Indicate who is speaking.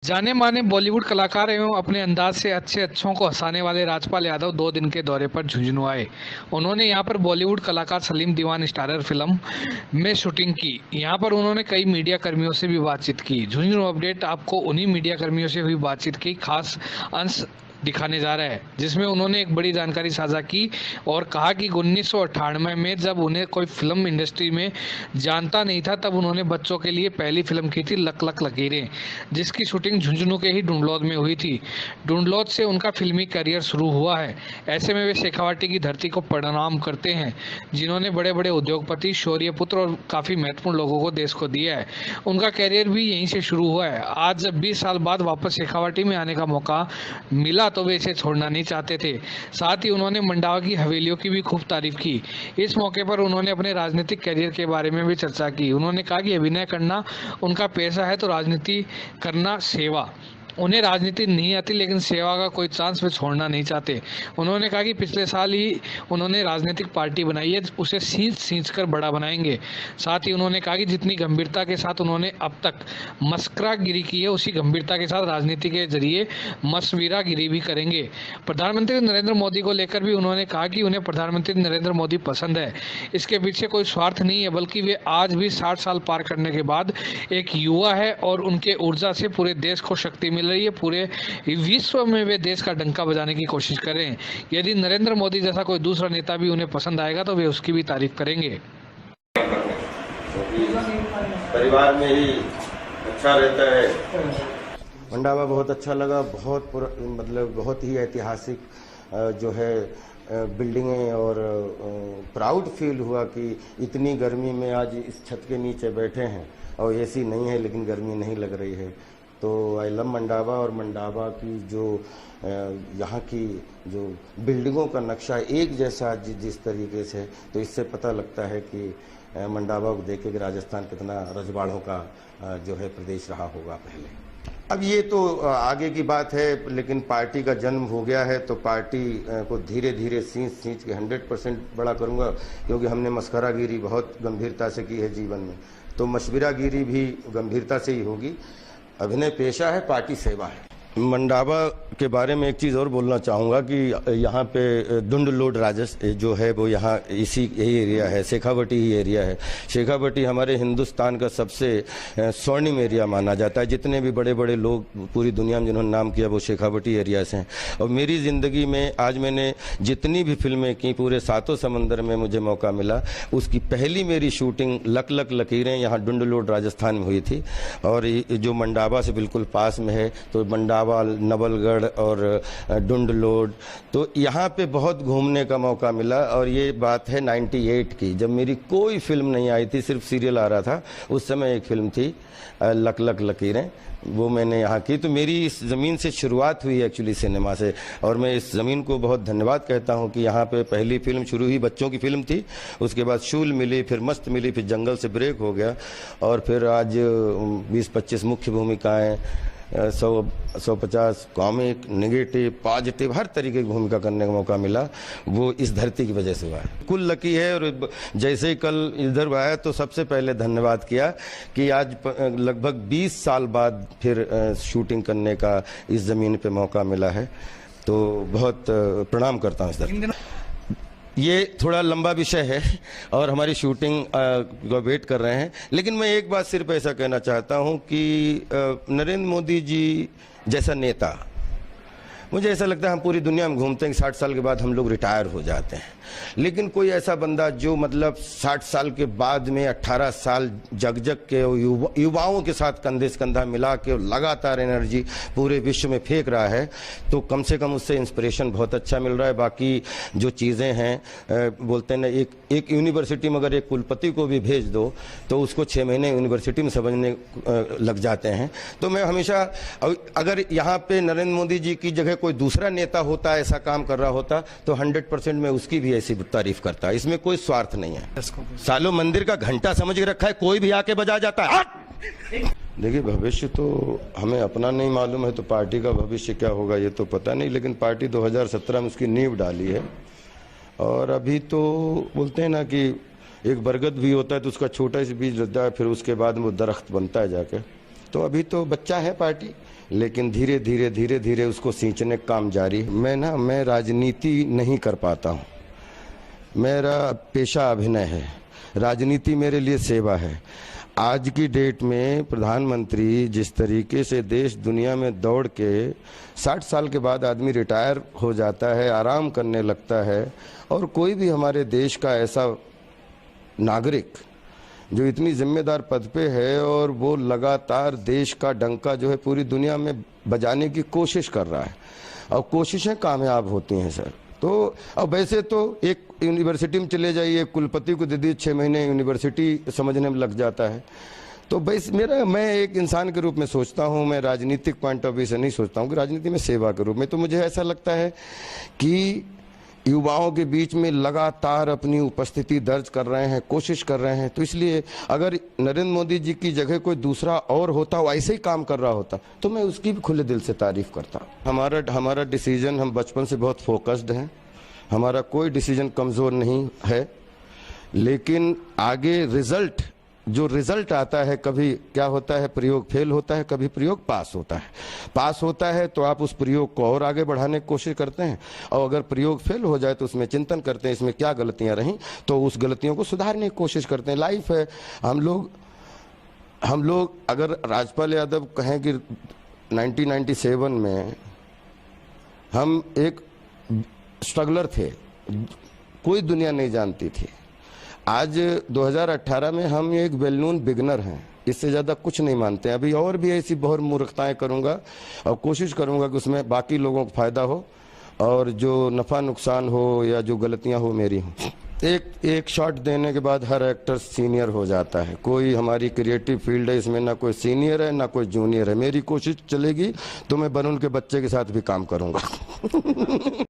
Speaker 1: जाने माने बॉलीवुड कलाकार एवं अपने अंदाज से अच्छों को हंसाने वाले राजपाल यादव 2 दिन के दौरे पर झुंझुनू आए। उन्होंने यहां पर बॉलीवुड कलाकार सलीम दीवान स्टारर फिल्म में शूटिंग की। यहां पर उन्होंने कई मीडिया कर्मियों से भी बातचीत की। झुंझुनू अपडेट आपको उन्हीं मीडिया कर्मियों से हुई बातचीत की खास अंश दिखाने जा रहा है, जिसमें उन्होंने एक बड़ी जानकारी साझा की और कहा कि 1998 में जब उन्हें कोई फिल्म इंडस्ट्री में जानता नहीं था, तब उन्होंने बच्चों के लिए पहली फिल्म की थी लक लक लकीरें, जिसकी शूटिंग झुंझुनू के ही डुंडलौद में हुई थी। डुंडलौद से उनका फिल्मी करियर शुरू हुआ है। ऐसे में वे शेखावाटी की धरती को प्रणाम करते हैं, जिन्होंने बड़े बड़े उद्योगपति, शौर्य पुत्र और काफ़ी महत्वपूर्ण लोगों को देश को दिया है। उनका करियर भी यहीं से शुरू हुआ है। आज जब 20 साल बाद वापस शेखावाटी में आने का मौका मिला तो वे इसे छोड़ना नहीं चाहते थे। साथ ही उन्होंने मंडावा की हवेलियों की भी खूब तारीफ की। इस मौके पर उन्होंने अपने राजनीतिक करियर के बारे में भी चर्चा की। उन्होंने कहा कि अभिनय करना उनका पेशा है तो राजनीति करना सेवा। उन्हें राजनीति नहीं आती, लेकिन सेवा का कोई चांस वे छोड़ना नहीं चाहते। उन्होंने कहा कि पिछले साल ही उन्होंने राजनीतिक पार्टी बनाई है, उसे सींच कर बड़ा बनाएंगे। साथ ही उन्होंने कहा कि जितनी गंभीरता के साथ उन्होंने अब तक मस्करागिरी की है, उसी गंभीरता के साथ राजनीति के जरिए मशवीरागिरी भी करेंगे। प्रधानमंत्री नरेंद्र मोदी को लेकर भी उन्होंने कहा कि उन्हें प्रधानमंत्री नरेंद्र मोदी पसंद है। इसके पीछे कोई स्वार्थ नहीं है, बल्कि वे आज भी 60 साल पार करने के बाद एक युवा है और उनके ऊर्जा से पूरे देश को शक्ति मिल रही है। पूरे विश्व में वे देश का डंका बजाने की कोशिश करें। यदि नरेंद्र मोदी जैसा कोई दूसरा नेता भी उन्हें पसंद आएगा तो वे उसकी भी तारीफ करेंगे।
Speaker 2: परिवार में ही अच्छा रहता है। मंडावा बहुत अच्छा लगा। मतलब बहुत ही ऐतिहासिक जो है बिल्डिंगें और प्राउड फील हुआ कि इतनी गर्मी में आज इस छत के नीचे बैठे हैं और एसी नहीं है लेकिन गर्मी नहीं लग रही है। तो आई लव मंडावा। और मंडावा की जो यहाँ की जो बिल्डिंगों का नक्शा एक जैसा जिस तरीके से, तो इससे पता लगता है कि मंडावा को देख के राजस्थान कितना रजवाड़ों का जो है प्रदेश रहा होगा पहले। अब ये तो आगे की बात है, लेकिन पार्टी का जन्म हो गया है तो पार्टी को धीरे धीरे सींच के 100% बड़ा करूँगा, क्योंकि हमने मस्करागिरी बहुत गंभीरता से की है जीवन में, तो मशविरागिरी भी गंभीरता से ही होगी। अभिनय पेशा है, पार्टी सेवा है। मंडावा के बारे में एक चीज़ और बोलना चाहूँगा कि यहाँ पे डुंडलोड राजस्थान जो है वो यहाँ यही एरिया है, शेखावटी ही एरिया है। शेखावटी हमारे हिंदुस्तान का सबसे स्वर्णिम एरिया माना जाता है। जितने भी बड़े बड़े लोग पूरी दुनिया में जिन्होंने नाम किया वो शेखावटी एरिया से हैं। और मेरी ज़िंदगी में आज मैंने जितनी भी फिल्में की, पूरे 7 समंदर में मुझे मौका मिला, उसकी पहली मेरी शूटिंग लक लक लकीरें यहाँ डुंडलोड राजस्थान में हुई थी। और जो मंडावा से बिल्कुल पास में है, तो मंडावा, नवलगढ़ और डुंडलोड, तो यहाँ पे बहुत घूमने का मौका मिला। और ये बात है 98 की, जब मेरी कोई फिल्म नहीं आई थी, सिर्फ सीरियल आ रहा था। उस समय एक फिल्म थी लक लक लकीरें, वो मैंने यहाँ की। तो मेरी इस ज़मीन से शुरुआत हुई एक्चुअली सिनेमा से, और मैं इस ज़मीन को बहुत धन्यवाद कहता हूँ कि यहाँ पे पहली फिल्म शुरू हुई, बच्चों की फिल्म थी, उसके बाद शूल मिली, फिर मस्त मिली, फिर जंगल से ब्रेक हो गया, और फिर आज 20-25 मुख्य भूमिकाएँ, 100-150 कॉमिक, नेगेटिव, पॉजिटिव, हर तरीके की भूमिका करने का मौका मिला। वो इस धरती की वजह से हुआ है। कुल लकी है। और जैसे ही कल इधर आया तो सबसे पहले धन्यवाद किया कि आज लगभग 20 साल बाद फिर शूटिंग करने का इस ज़मीन पे मौका मिला है, तो बहुत प्रणाम करता हूँ इस धरती। ये थोड़ा लंबा विषय है और हमारी शूटिंग का वेट कर रहे हैं, लेकिन मैं एक बात सिर्फ ऐसा कहना चाहता हूं कि नरेंद्र मोदी जी जैसा नेता, मुझे ऐसा लगता है हम पूरी दुनिया में घूमते हैं, 60 साल के बाद हम लोग रिटायर हो जाते हैं, लेकिन कोई ऐसा बंदा जो मतलब 60 साल के बाद में 18 साल जग के युवाओं के साथ कंधे से कंधा मिला के लगातार एनर्जी पूरे विश्व में फेंक रहा है, तो कम से कम उससे इंस्पिरेशन बहुत अच्छा मिल रहा है। बाकी जो चीज़ें हैं, बोलते हैं ना, एक यूनिवर्सिटी में अगर एक कुलपति को भी भेज दो तो उसको 6 महीने यूनिवर्सिटी में समझने लग जाते हैं। तो मैं हमेशा, अगर यहाँ पे नरेंद्र मोदी जी की जगह कोई दूसरा नेता होता, ऐसा काम कर रहा होता, तो 100% मैं उसकी भी ऐसी तारीफ करता। इसमें कोई स्वार्थ नहीं है। सालों मंदिर का घंटा समझ के रखा है, कोई भी आके बजा जाता है। देखिए, भविष्य तो हमें अपना नहीं मालूम है, तो पार्टी का भविष्य क्या होगा ये तो पता नहीं, लेकिन पार्टी 2017 में उसकी नींव डाली है। और अभी तो बोलते हैं ना कि एक बरगद भी होता है तो उसका छोटा सा बीज लगता है, फिर उसके बाद वो दरख्त बनता है जाके। तो अभी तो बच्चा है पार्टी, लेकिन धीरे धीरे उसको सींचने का काम जारी। मैं राजनीति नहीं कर पाता हूँ, मेरा पेशा अभिनय है, राजनीति मेरे लिए सेवा है। आज की डेट में प्रधानमंत्री जिस तरीके से देश दुनिया में दौड़ के 60 साल के बाद आदमी रिटायर हो जाता है, आराम करने लगता है, और कोई भी हमारे देश का ऐसा नागरिक जो इतनी जिम्मेदार पद पे है और वो लगातार देश का डंका जो है पूरी दुनिया में बजाने की कोशिश कर रहा है, और कोशिशें कामयाब होती हैं सर। तो अब वैसे तो एक यूनिवर्सिटी में चले जाइए, कुलपति को दे दिए 6 महीने, यूनिवर्सिटी समझने में लग जाता है। तो बस मैं एक इंसान के रूप में सोचता हूँ, मैं राजनीतिक पॉइंट ऑफ व्यू से नहीं सोचता हूँ कि राजनीति में सेवा के रूप में। तो मुझे ऐसा लगता है कि युवाओं के बीच में लगातार अपनी उपस्थिति दर्ज कर रहे हैं, कोशिश कर रहे हैं। तो इसलिए अगर नरेंद्र मोदी जी की जगह कोई दूसरा और होता, वो ऐसे ही काम कर रहा होता, तो मैं उसकी भी खुले दिल से तारीफ करता। हमारा डिसीजन, हम बचपन से बहुत फोकस्ड हैं, हमारा कोई डिसीजन कमज़ोर नहीं है, लेकिन आगे जो रिजल्ट आता है, कभी क्या होता है प्रयोग फेल होता है, कभी प्रयोग पास होता है। पास होता है तो आप उस प्रयोग को और आगे बढ़ाने की कोशिश करते हैं, और अगर प्रयोग फेल हो जाए तो उसमें चिंतन करते हैं इसमें क्या गलतियां रहीं, तो उस गलतियों को सुधारने की कोशिश करते हैं। लाइफ है। हम लोग अगर राजपाल यादव कहें कि 1997 में हम एक स्ट्रगलर थे, कोई दुनिया नहीं जानती थी। आज 2018 में हम एक वेल नोन बिगनर हैं, इससे ज़्यादा कुछ नहीं मानते हैं। अभी और भी ऐसी बहुत मूर्खताएं करूंगा और कोशिश करूंगा कि उसमें बाकी लोगों को फायदा हो, और जो नफ़ा नुकसान हो या जो गलतियां हो मेरी हो। एक शॉट देने के बाद हर एक्टर सीनियर हो जाता है। कोई हमारी क्रिएटिव फील्ड है, इसमें ना कोई सीनियर है ना कोई जूनियर है। मेरी कोशिश चलेगी तो मैं वरुण के बच्चे के साथ भी काम करूंगा।